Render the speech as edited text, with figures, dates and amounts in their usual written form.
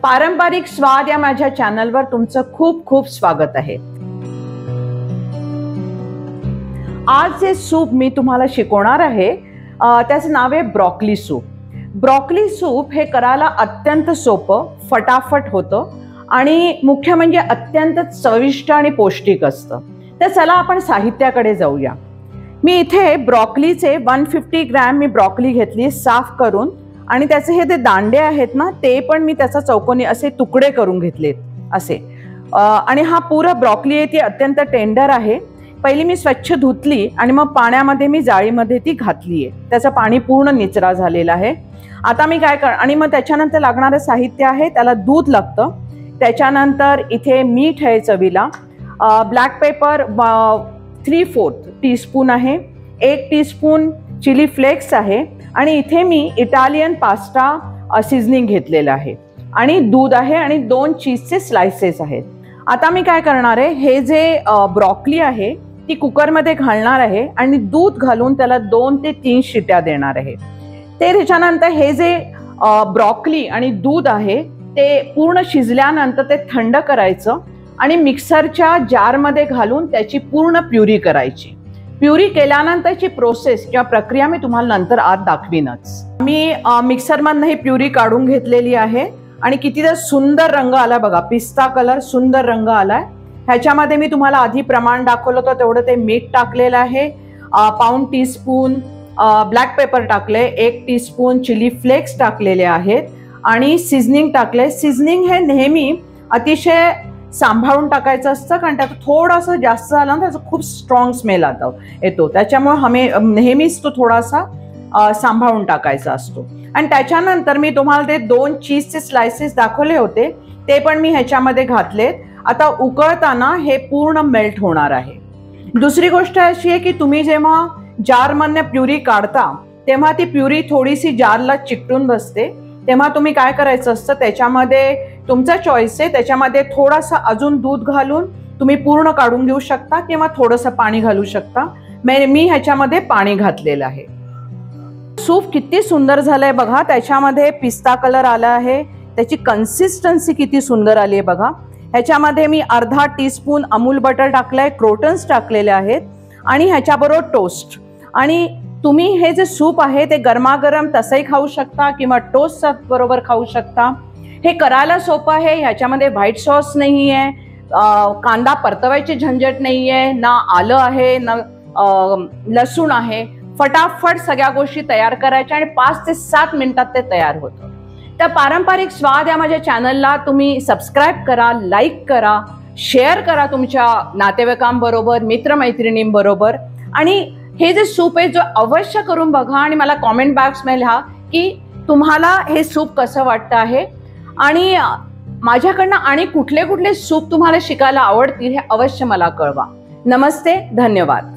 पारंपरिक स्वाद या माझ्या चॅनलवर तुमचं खूप खूप स्वागत आहे। आज जे सूप मी तुम्हाला शिकवणार आहे त्याचं नाव आहे ब्रॉकली सूप। ब्रॉकली सूप हे करायला अत्यंत सोपं, फटाफट होतं आणि मुख्य म्हणजे अत्यंत चविष्ट आणि पौष्टिक असतं। तर चला आपण साहित्याकडे जाऊया। मी इथे ब्रॉकलीचे 150 ग्रॅम मी ब्रॉकली घेतली साफ करून, आणि त्याचे हे जे दांडे आहेत ना ते पण मी त्याचा चौकोनी असे तुकडे करून घेतलेत असे। आणि हा पूरा ब्रॉकली आहे ती अत्यंत टेंडर आहे। पहिली मी स्वच्छ धुतली आणि मग पाण्यामध्ये मी जाळीमध्ये ती घातली आहे, त्याचं पाणी पूर्ण निचरा झालेला आहे। आता मी काय आणि मग त्याच्यानंतर लागणारं साहित्य आहे, त्याला दूध लागतं, त्याच्यानंतर इथे मीठ आहे चवीला, ब्लॅक पेपर 3/4 टीस्पून आहे, 1 टीस्पून चिली फ्लेक्स आहे, आणि इथे मी इटालियन पास्ता सीझनिंग घेतलेला आहे, आणि दूध आहे, आणि 2 चीजचे स्लाइसेस आहेत। आता मी काय करणार आहे, हे जे ब्रॉकली आहे ती कुकरमध्ये घालणार आहे आणि दूध घालून त्याला 2 ते 3 शिट्या देणार आहे। ते त्याच्यानंतर हे जे ब्रॉकली आणि दूध आहे ते पूर्ण शिजल्यानंतर ते थंड करायचं आणि मिक्सरच्या जारमध्ये घालून त्याची पूर्ण प्युरी करायची। प्युरी केल्यानंतरची प्रोसेस किंवा प्रक्रिया मी तुम्हाला नंतर आज दाखवीनच। मी मिक्सरमधनं ही प्युरी काढून घेतलेली आहे आणि कितीदा सुंदर रंग आला बघा, पिस्ता कलर सुंदर रंग आलाय। ह्याच्यामध्ये मी तुम्हाला आधी प्रमाण दाखवलं होतं तेवढं ते मीठ टाकलेलं आहे, पाऊण टीस्पून ब्लॅक पेपर टाकले, 1 टीस्पून चिली फ्लेक्स टाकलेले आहेत, आणि सीझनिंग टाकले। सीझनिंग हे नेहमी अतिशय सांभाळून टाकायचं असतं, कारण त्यात थोडासा जास्त झाला ना त्याचा खूप स्ट्रॉंग स्मेल येतो, त्याच्यामुळे नेहमीच तो थोडासा सांभाळून टाकायचा असतो। आणि त्याच्यानंतर मी तुम्हाला ते 2 चीजचे स्लाइसेस दाखवले होते ते पण मी ह्याच्यामध्ये घातलेत। आता उकळताना हे पूर्ण मेल्ट होणार आहे। दुसरी गोष्ट अशी आहे की तुम्ही जेव्हा जारमधनं प्युरी काढता तेव्हा ती प्युरी थोडीशी जारला चिकटून बसते, तेव्हा तुम्ही काय करायचं असतं, त्याच्यामध्ये तुमचा चॉईस आहे, त्याच्यामध्ये थोडासा अजून दूध घालून तुम्ही पूर्ण काढून घेऊ शकता किंवा थोडंसं पाणी घालू शकता। मी ह्याच्यामध्ये पाणी घातलेलं आहे। सूप किती सुंदर झालंय बघा, त्याच्यामध्ये पिस्ता कलर आला आहे, त्याची कन्सिस्टन्सी किती सुंदर आली आहे बघा। ह्याच्यामध्ये मी अर्धा टीस्पून अमूल बटर टाकलंय, क्रोटन्स टाकलेले आहेत, आणि ह्याच्याबरोबर टोस्ट। आणि तुम्ही हे जे सूप आहे ते गरमागरम तसंही खाऊ शकता किंवा टोस्ट बरोबर खाऊ शकता। हे करायला सोपं आहे, ह्याच्यामध्ये व्हाईट सॉस नाही आहे, कांदा परतवायची झंझट नाही आहे, ना आलं आहे, ना लसूण आहे। फटाफट सगळ्या गोष्टी तयार करायच्या आणि 5 ते 7 मिनिटात ते तयार होतं। तर पारंपरिक स्वाद या माझ्या चॅनलला तुम्ही सबस्क्राईब करा, लाईक करा, शेअर करा तुमच्या नातेवाईकांबरोबर, मित्रमैत्रिणींबरोबर, आणि हे जे सूप आहे जो अवश्य करून बघा आणि मला कॉमेंट बॉक्समध्ये लिहा की तुम्हाला हे सूप कसं वाटतं आहे, आणि माझ्याकडनं आणि कुठले कुठले सूप तुम्हाला शिकायला आवडतील हे अवश्य मला कळवा। नमस्ते, धन्यवाद।